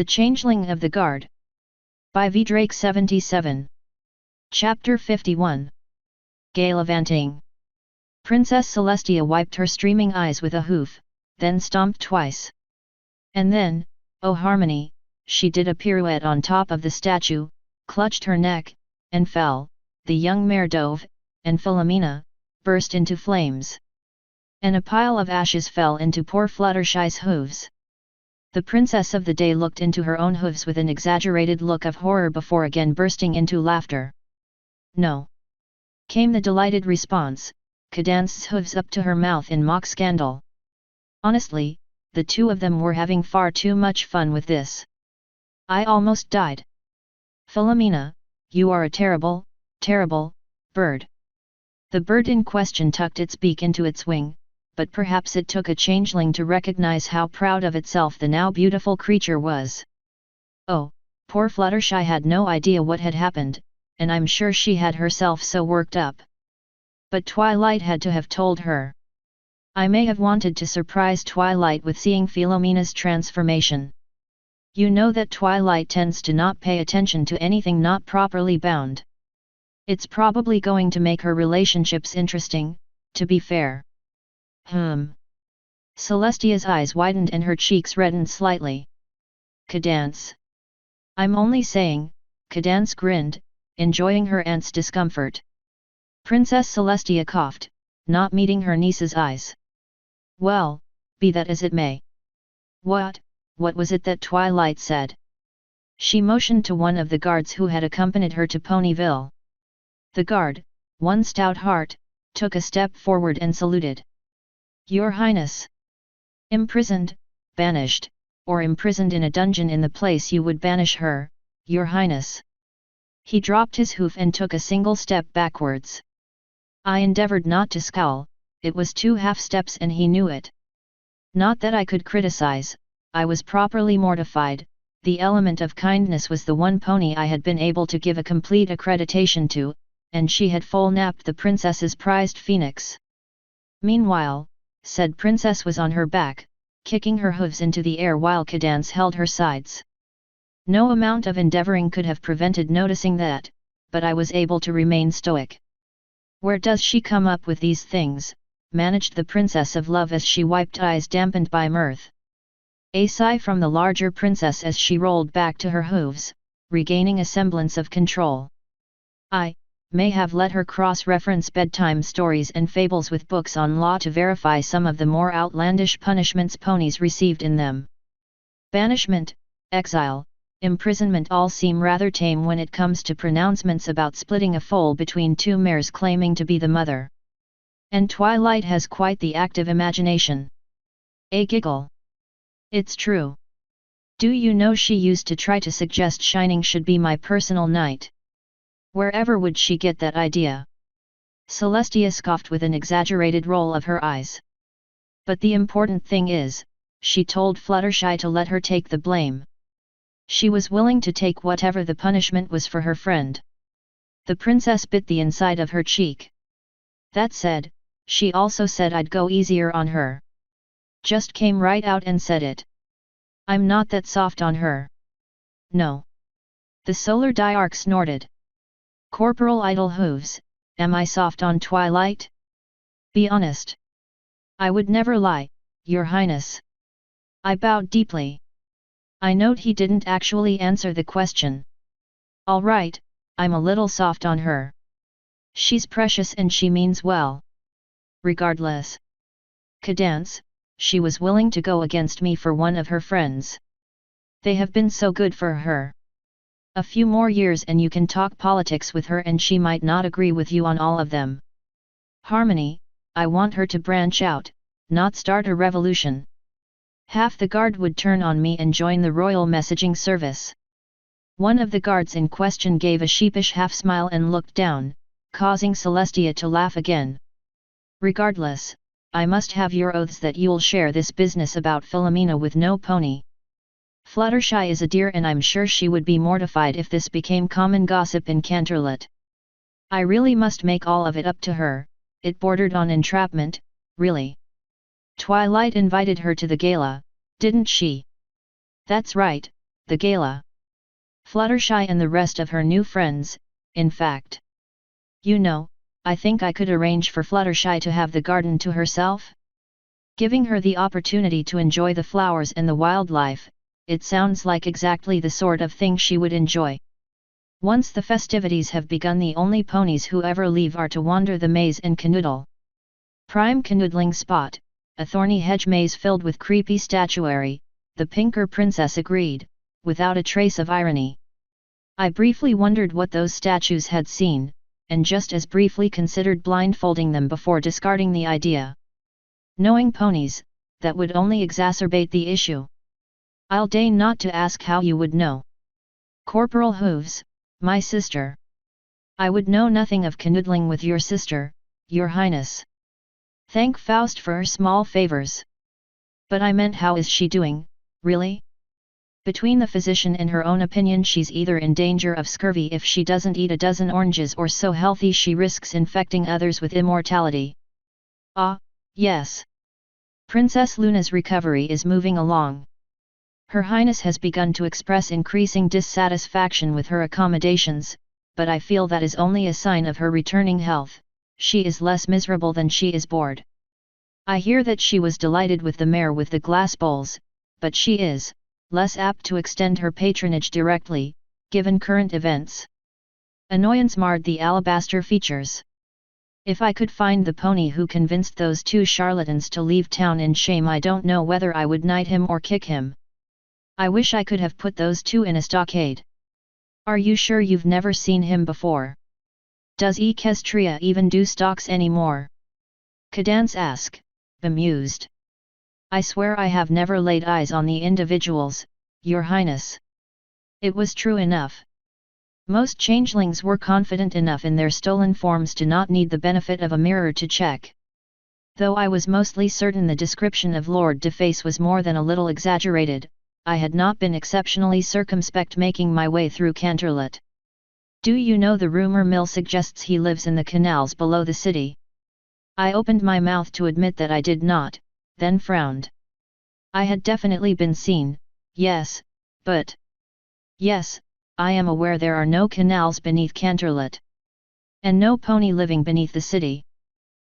The Changeling of the Guard. By V. Drake 77. Chapter 51. Galavanting. Princess Celestia wiped her streaming eyes with a hoof, then stomped twice. And then, oh Harmony, she did a pirouette on top of the statue, clutched her neck, and fell. The young mare dove, and Philomena burst into flames. And a pile of ashes fell into poor Fluttershy's hooves. The princess of the day looked into her own hooves with an exaggerated look of horror before again bursting into laughter. No! Came the delighted response, Cadance's hooves up to her mouth in mock scandal. Honestly, the two of them were having far too much fun with this. I almost died. Philomena, you are a terrible, terrible bird. The bird in question tucked its beak into its wing, but perhaps it took a changeling to recognize how proud of itself the now beautiful creature was. Oh, poor Fluttershy had no idea what had happened, and I'm sure she had herself so worked up. But Twilight had to have told her. I may have wanted to surprise Twilight with seeing Philomena's transformation. You know that Twilight tends to not pay attention to anything not properly bound. It's probably going to make her relationships interesting, to be fair. Celestia's eyes widened and her cheeks reddened slightly. Cadance. I'm only saying, Cadance grinned, enjoying her aunt's discomfort. Princess Celestia coughed, not meeting her niece's eyes. Well, be that as it may. What was it that Twilight said? She motioned to one of the guards who had accompanied her to Ponyville. The guard, one stout heart, took a step forward and saluted. Your Highness. Imprisoned, banished, or imprisoned in a dungeon in the place you would banish her, Your Highness. He dropped his hoof and took a single step backwards. I endeavored not to scowl, it was 2 half steps and he knew it. Not that I could criticize, I was properly mortified. The element of kindness was the one pony I had been able to give a complete accreditation to, and she had full-napped the princess's prized phoenix. Meanwhile, said princess was on her back, kicking her hooves into the air while Cadance held her sides. No amount of endeavoring could have prevented noticing that, but I was able to remain stoic. Where does she come up with these things? Managed the princess of love as she wiped eyes dampened by mirth. A sigh from the larger princess as she rolled back to her hooves, regaining a semblance of control. I may have let her cross-reference bedtime stories and fables with books on law to verify some of the more outlandish punishments ponies received in them. Banishment, exile, imprisonment all seem rather tame when it comes to pronouncements about splitting a foal between 2 mares claiming to be the mother. And Twilight has quite the active imagination. A giggle. It's true. Do you know she used to try to suggest Shining should be my personal knight? Wherever would she get that idea? Celestia scoffed with an exaggerated roll of her eyes. But the important thing is, she told Fluttershy to let her take the blame. She was willing to take whatever the punishment was for her friend. The princess bit the inside of her cheek. That said, she also said I'd go easier on her. Just came right out and said it. I'm not that soft on her. No. The Solar Diarch snorted. Corporal Idle Hooves, am I soft on Twilight? Be honest. I would never lie, Your Highness. I bowed deeply. I note he didn't actually answer the question. All right, I'm a little soft on her. She's precious and she means well. Regardless. Cadance, she was willing to go against me for one of her friends. They have been so good for her. A few more years and you can talk politics with her and she might not agree with you on all of them. Harmony, I want her to branch out, not start a revolution. Half the guard would turn on me and join the royal messaging service. One of the guards in question gave a sheepish half-smile and looked down, causing Celestia to laugh again. Regardless, I must have your oaths that you'll share this business about Philomena with no pony. Fluttershy is a dear and I'm sure she would be mortified if this became common gossip in Canterlot. I really must make all of it up to her, it bordered on entrapment, really. Twilight invited her to the gala, didn't she? That's right, the gala. Fluttershy and the rest of her new friends, in fact. You know, I think I could arrange for Fluttershy to have the garden to herself? Giving her the opportunity to enjoy the flowers and the wildlife, it sounds like exactly the sort of thing she would enjoy. Once the festivities have begun, the only ponies who ever leave are to wander the maze and canoodle. Prime canoodling spot, a thorny hedge maze filled with creepy statuary, the Pinker Princess agreed, without a trace of irony. I briefly wondered what those statues had seen, and just as briefly considered blindfolding them before discarding the idea. Knowing ponies, that would only exacerbate the issue. I'll deign not to ask how you would know. Corporal Hooves, my sister. I would know nothing of canoodling with your sister, your highness. Thank Faust for her small favors. But I meant, how is she doing, really? Between the physician and her own opinion, she's either in danger of scurvy if she doesn't eat a dozen oranges, or so healthy she risks infecting others with immortality. Ah, yes. Princess Luna's recovery is moving along. Her Highness has begun to express increasing dissatisfaction with her accommodations, but I feel that is only a sign of her returning health. She is less miserable than she is bored. I hear that she was delighted with the mare with the glass bowls, but she is less apt to extend her patronage directly, given current events. Annoyance marred the alabaster features. If I could find the pony who convinced those two charlatans to leave town in shame, I don't know whether I would knight him or kick him. I wish I could have put those two in a stockade. Are you sure you've never seen him before? Does Equestria even do stocks anymore? Cadance asked, bemused. I swear I have never laid eyes on the individuals, your highness. It was true enough. Most changelings were confident enough in their stolen forms to not need the benefit of a mirror to check. Though I was mostly certain the description of Lord Deface was more than a little exaggerated, I had not been exceptionally circumspect making my way through Canterlot. Do you know, the rumor mill suggests he lives in the canals below the city? I opened my mouth to admit that I did not, then frowned. I had definitely been seen, yes, but... Yes, I am aware there are no canals beneath Canterlot. And no pony living beneath the city.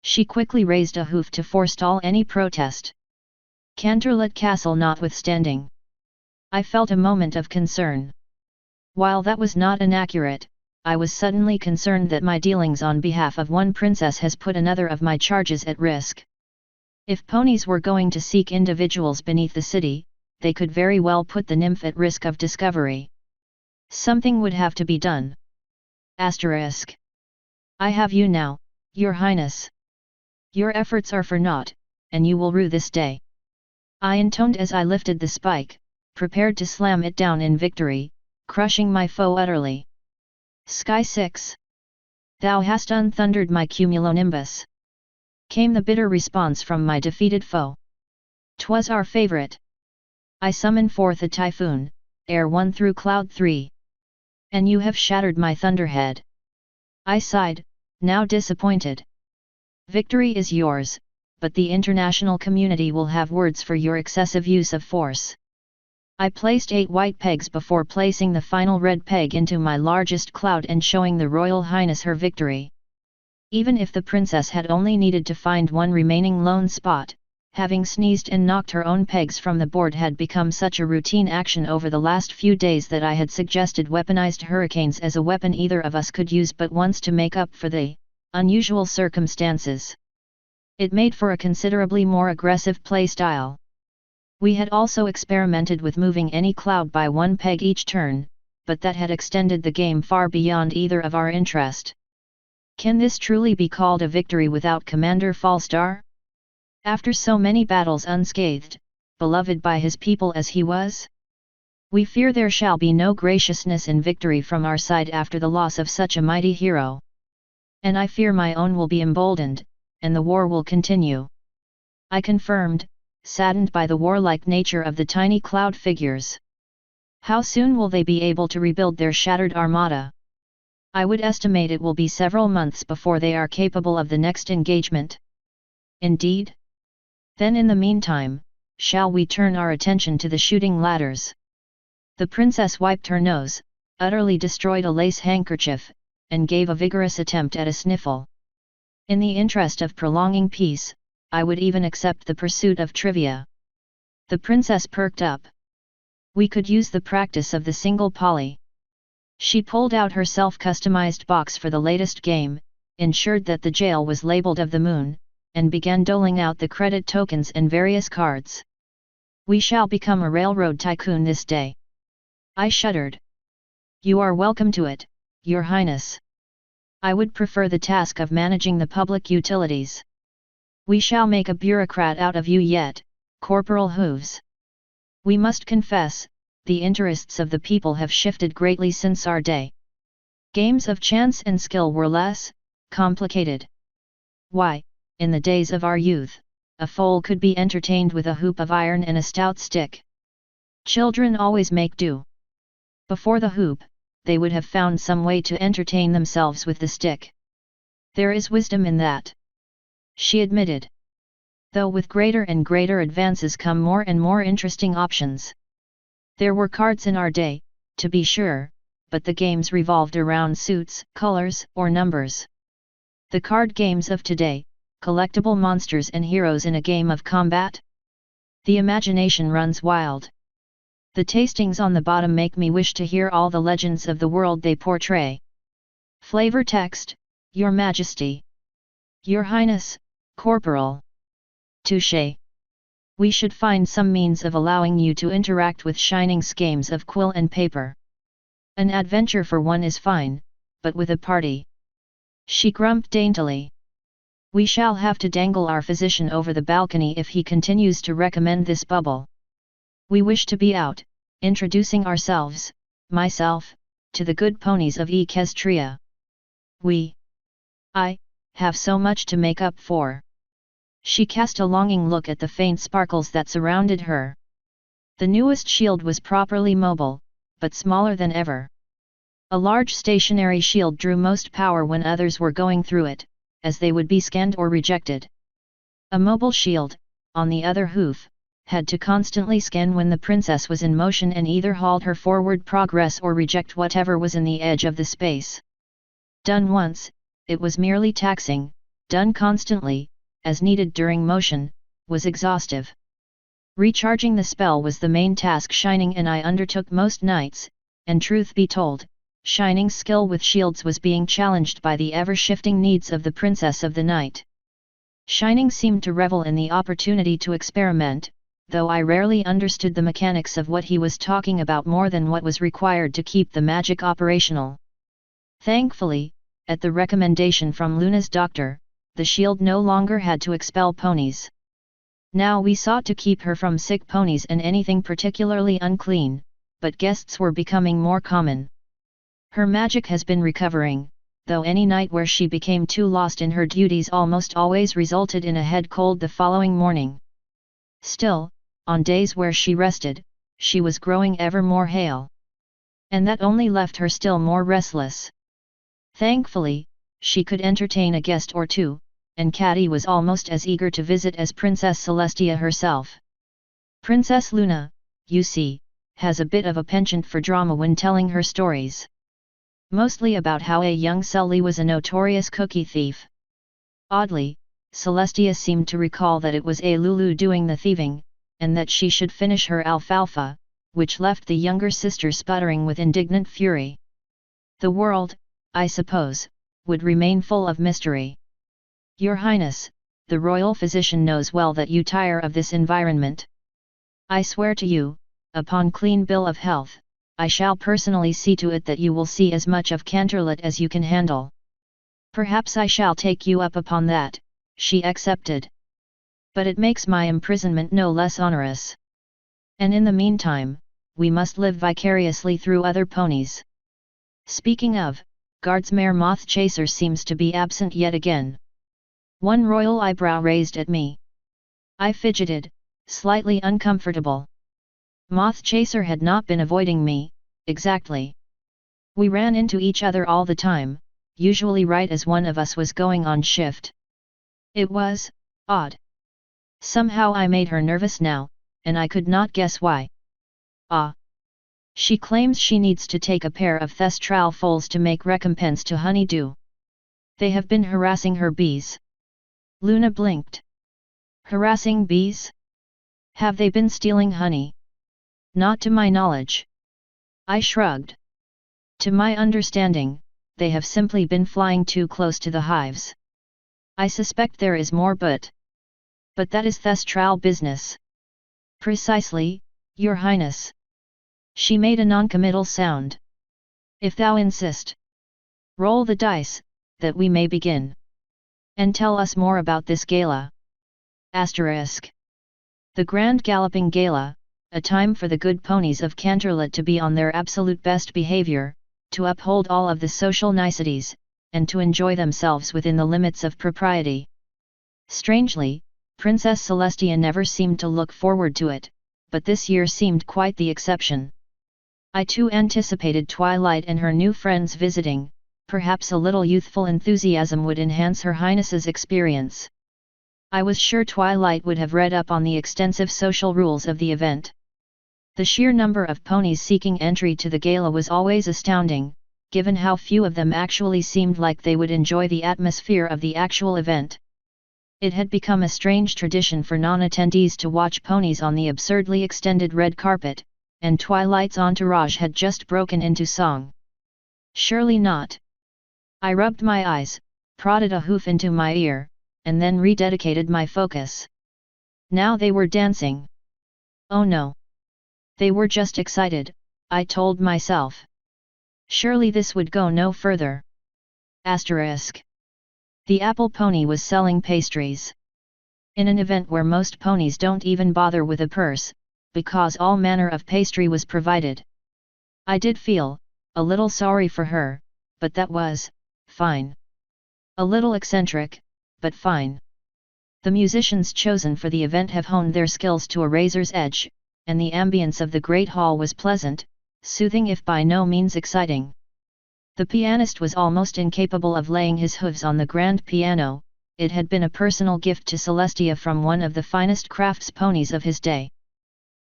She quickly raised a hoof to forestall any protest. Canterlot Castle notwithstanding. I felt a moment of concern. While that was not inaccurate, I was suddenly concerned that my dealings on behalf of one princess has put another of my charges at risk. If ponies were going to seek individuals beneath the city, they could very well put the nymph at risk of discovery. Something would have to be done. Asterisk. I have you now, your highness. Your efforts are for naught, and you will rue this day. I intoned as I lifted the spike, prepared to slam it down in victory, crushing my foe utterly. Sky 6. Thou hast unthundered my cumulonimbus. Came the bitter response from my defeated foe. 'Twas our favorite. I summon forth a typhoon, air 1 through cloud 3. And you have shattered my thunderhead. I sighed, now disappointed. Victory is yours, but the international community will have words for your excessive use of force. I placed 8 white pegs before placing the final red peg into my largest cloud and showing the Royal Highness her victory. Even if the princess had only needed to find one remaining lone spot, having sneezed and knocked her own pegs from the board had become such a routine action over the last few days that I had suggested weaponized hurricanes as a weapon either of us could use but once to make up for the unusual circumstances. It made for a considerably more aggressive play style. We had also experimented with moving any cloud by 1 peg each turn, but that had extended the game far beyond either of our interest. Can this truly be called a victory without Commander Falstar? After so many battles unscathed, beloved by his people as he was? We fear there shall be no graciousness in victory from our side after the loss of such a mighty hero. And I fear my own will be emboldened, and the war will continue. I confirmed, saddened by the warlike nature of the tiny cloud figures. How soon will they be able to rebuild their shattered armada? I would estimate it will be several months before they are capable of the next engagement. Indeed? Then in the meantime, shall we turn our attention to the shooting ladders? The princess wiped her nose, utterly destroyed a lace handkerchief, and gave a vigorous attempt at a sniffle. In the interest of prolonging peace, I would even accept the pursuit of trivia. The princess perked up. We could use the practice of the single poly. She pulled out her self-customized box for the latest game, ensured that the jail was labeled of the moon, and began doling out the credit tokens and various cards. We shall become a railroad tycoon this day. I shuddered. You are welcome to it, Your Highness. I would prefer the task of managing the public utilities. We shall make a bureaucrat out of you yet, Corporal Hooves. We must confess, the interests of the people have shifted greatly since our day. Games of chance and skill were less complicated. Why, in the days of our youth, a foal could be entertained with a hoop of iron and a stout stick. Children always make do. Before the hoop, they would have found some way to entertain themselves with the stick. There is wisdom in that, she admitted. Though with greater and greater advances come more and more interesting options. There were cards in our day, to be sure, but the games revolved around suits, colors, or numbers. The card games of today, collectible monsters and heroes in a game of combat? The imagination runs wild. The tastings on the bottom make me wish to hear all the legends of the world they portray. Flavor text, Your Majesty. Your Highness, Corporal. Touché. We should find some means of allowing you to interact with Shining's games of quill and paper. An adventure for one is fine, but with a party. She grumped daintily. We shall have to dangle our physician over the balcony if he continues to recommend this bubble. We wish to be out, introducing ourselves, myself, to the good ponies of Equestria. I have so much to make up for. She cast a longing look at the faint sparkles that surrounded her. The newest shield was properly mobile, but smaller than ever. A large stationary shield drew most power when others were going through it, as they would be scanned or rejected. A mobile shield, on the other hoof, had to constantly scan when the princess was in motion and either halt her forward progress or reject whatever was in the edge of the space. Done once, it was merely taxing; done constantly, as needed during motion, was exhaustive. Recharging the spell was the main task Shining and I undertook most nights, and truth be told, Shining's skill with shields was being challenged by the ever-shifting needs of the Princess of the Night. Shining seemed to revel in the opportunity to experiment, though I rarely understood the mechanics of what he was talking about more than what was required to keep the magic operational. Thankfully, at the recommendation from Luna's doctor, the shield no longer had to expel ponies. Now we sought to keep her from sick ponies and anything particularly unclean, but guests were becoming more common. Her magic has been recovering, though any night where she became too lost in her duties almost always resulted in a head cold the following morning. Still, on days where she rested, she was growing ever more hale. And that only left her still more restless. Thankfully, she could entertain a guest or two, and Caddy was almost as eager to visit as Princess Celestia herself. Princess Luna, you see, has a bit of a penchant for drama when telling her stories. Mostly about how a young Sully was a notorious cookie thief. Oddly, Celestia seemed to recall that it was a Lulu doing the thieving, and that she should finish her alfalfa, which left the younger sister sputtering with indignant fury. The world, I suppose, would remain full of mystery. Your Highness, the royal physician knows well that you tire of this environment. I swear to you, upon clean bill of health, I shall personally see to it that you will see as much of Canterlot as you can handle. Perhaps I shall take you up upon that, she accepted. But it makes my imprisonment no less onerous. And in the meantime, we must live vicariously through other ponies. Speaking of, Guardsmare Moth Chaser seems to be absent yet again. One royal eyebrow raised at me. I fidgeted, slightly uncomfortable. Moth Chaser had not been avoiding me, exactly. We ran into each other all the time, usually right as one of us was going on shift. It was odd. Somehow I made her nervous now, and I could not guess why. Ah! She claims she needs to take a pair of thestral foals to make recompense to Honeydew. They have been harassing her bees. Luna blinked. Harassing bees? Have they been stealing honey? Not to my knowledge. I shrugged. To my understanding, they have simply been flying too close to the hives. I suspect there is more but that is thestral business. Precisely, Your Highness. She made a non-committal sound. If thou insist. Roll the dice, that we may begin. And tell us more about this gala. Asterisk. The Grand Galloping Gala, a time for the good ponies of Canterlot to be on their absolute best behavior, to uphold all of the social niceties, and to enjoy themselves within the limits of propriety. Strangely, Princess Celestia never seemed to look forward to it, but this year seemed quite the exception. I too anticipated Twilight and her new friends visiting. Perhaps a little youthful enthusiasm would enhance Her Highness's experience. I was sure Twilight would have read up on the extensive social rules of the event. The sheer number of ponies seeking entry to the gala was always astounding, given how few of them actually seemed like they would enjoy the atmosphere of the actual event. It had become a strange tradition for non-attendees to watch ponies on the absurdly extended red carpet, and Twilight's entourage had just broken into song. Surely not. I rubbed my eyes, prodded a hoof into my ear, and then rededicated my focus. Now they were dancing. Oh no! They were just excited, I told myself. Surely this would go no further. Asterisk. The apple pony was selling pastries. In an event where most ponies don't even bother with a purse, because all manner of pastry was provided. I did feel a little sorry for her, but that was fine. A little eccentric, but fine. The musicians chosen for the event have honed their skills to a razor's edge, and the ambience of the great hall was pleasant, soothing if by no means exciting. The pianist was almost incapable of laying his hooves on the grand piano. It had been a personal gift to Celestia from one of the finest crafts ponies of his day.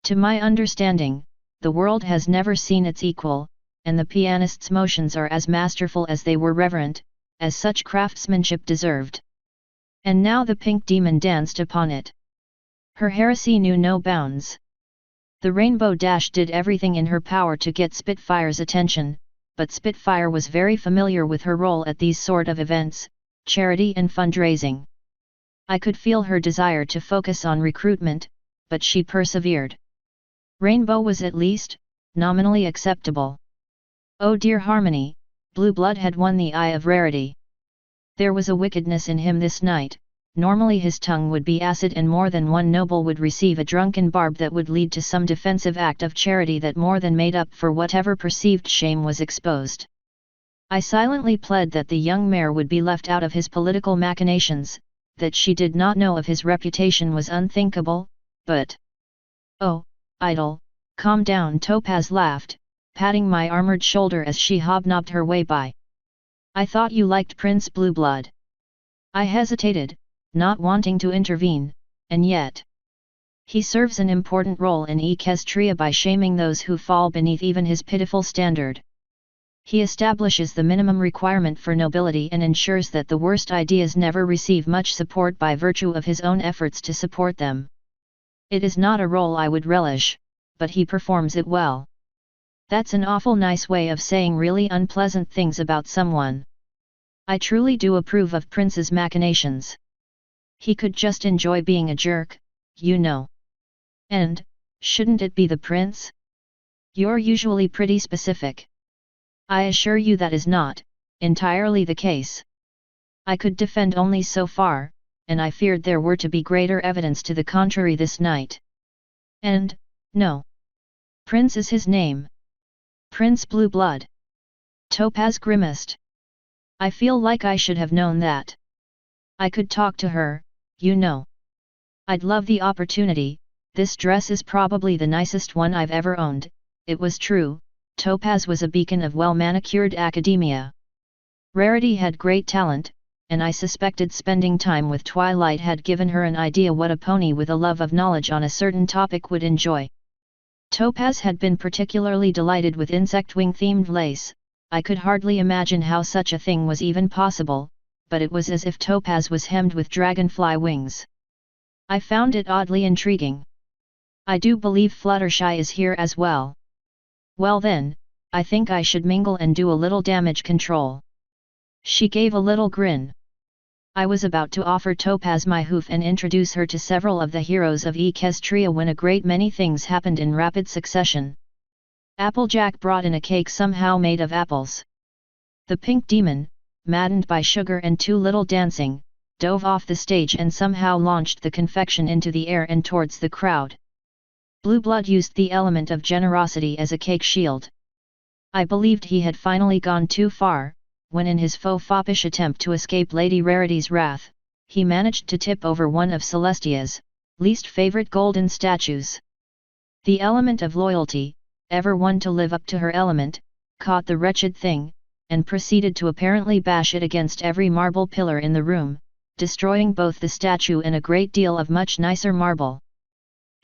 To my understanding, the world has never seen its equal, and the pianist's motions are as masterful as they were reverent, as such craftsmanship deserved. And now the pink demon danced upon it. Her heresy knew no bounds. The Rainbow Dash did everything in her power to get Spitfire's attention, but Spitfire was very familiar with her role at these sort of events, charity and fundraising. I could feel her desire to focus on recruitment, but she persevered. Rainbow was at least nominally acceptable. Oh dear Harmony, Blue Blood had won the Eye of Rarity. There was a wickedness in him this night. Normally his tongue would be acid and more than one noble would receive a drunken barb that would lead to some defensive act of charity that more than made up for whatever perceived shame was exposed. I silently pled that the young mayor would be left out of his political machinations, that she did not know of his reputation was unthinkable, but... Oh, idle, calm down. Topaz laughed, patting my armored shoulder as she hobnobbed her way by. I thought you liked Prince Blueblood. I hesitated, not wanting to intervene, and yet... He serves an important role in Equestria by shaming those who fall beneath even his pitiful standard. He establishes the minimum requirement for nobility and ensures that the worst ideas never receive much support by virtue of his own efforts to support them. It is not a role I would relish, but he performs it well. That's an awful nice way of saying really unpleasant things about someone. I truly do approve of Prince's machinations. He could just enjoy being a jerk, you know. And, shouldn't it be the prince? You're usually pretty specific. I assure you that is not entirely the case. I could defend only so far, and I feared there were to be greater evidence to the contrary this night. And, no. Prince is his name. Prince Blueblood. Topaz grimaced. I feel like I should have known that. I could talk to her, you know. I'd love the opportunity. This dress is probably the nicest one I've ever owned. It was true, Topaz was a beacon of well-manicured academia. Rarity had great talent, and I suspected spending time with Twilight had given her an idea what a pony with a love of knowledge on a certain topic would enjoy. Topaz had been particularly delighted with insect wing-themed lace. I could hardly imagine how such a thing was even possible, but it was as if Topaz was hemmed with dragonfly wings. I found it oddly intriguing. I do believe Fluttershy is here as well. Well then, I think I should mingle and do a little damage control. She gave a little grin. I was about to offer Topaz my hoof and introduce her to several of the heroes of Equestria when a great many things happened in rapid succession. Applejack brought in a cake somehow made of apples. The pink demon, maddened by sugar and too little dancing, dove off the stage and somehow launched the confection into the air and towards the crowd. Blue Blood used the element of generosity as a cake shield. I believed he had finally gone too far, when in his faux-foppish attempt to escape Lady Rarity's wrath, he managed to tip over one of Celestia's least favorite golden statues. The element of loyalty, ever one to live up to her element, caught the wretched thing, and proceeded to apparently bash it against every marble pillar in the room, destroying both the statue and a great deal of much nicer marble.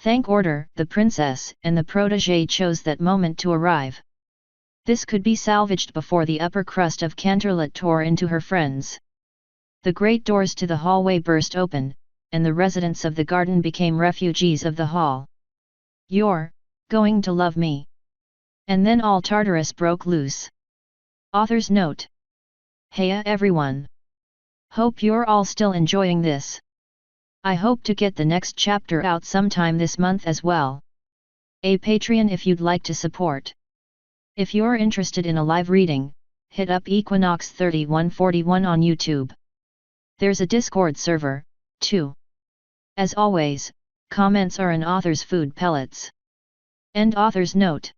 Thank order, the princess and the protégé chose that moment to arrive. This could be salvaged before the upper crust of Canterlot tore into her friends. The great doors to the hallway burst open, and the residents of the garden became refugees of the hall. "You're going to love me." And then all Tartarus broke loose. Author's note. Heya everyone! Hope you're all still enjoying this. I hope to get the next chapter out sometime this month as well. A Patreon if you'd like to support. If you're interested in a live reading, hit up Equinox 3141 on YouTube. There's a Discord server, too. As always, comments are an author's food pellets. End author's note.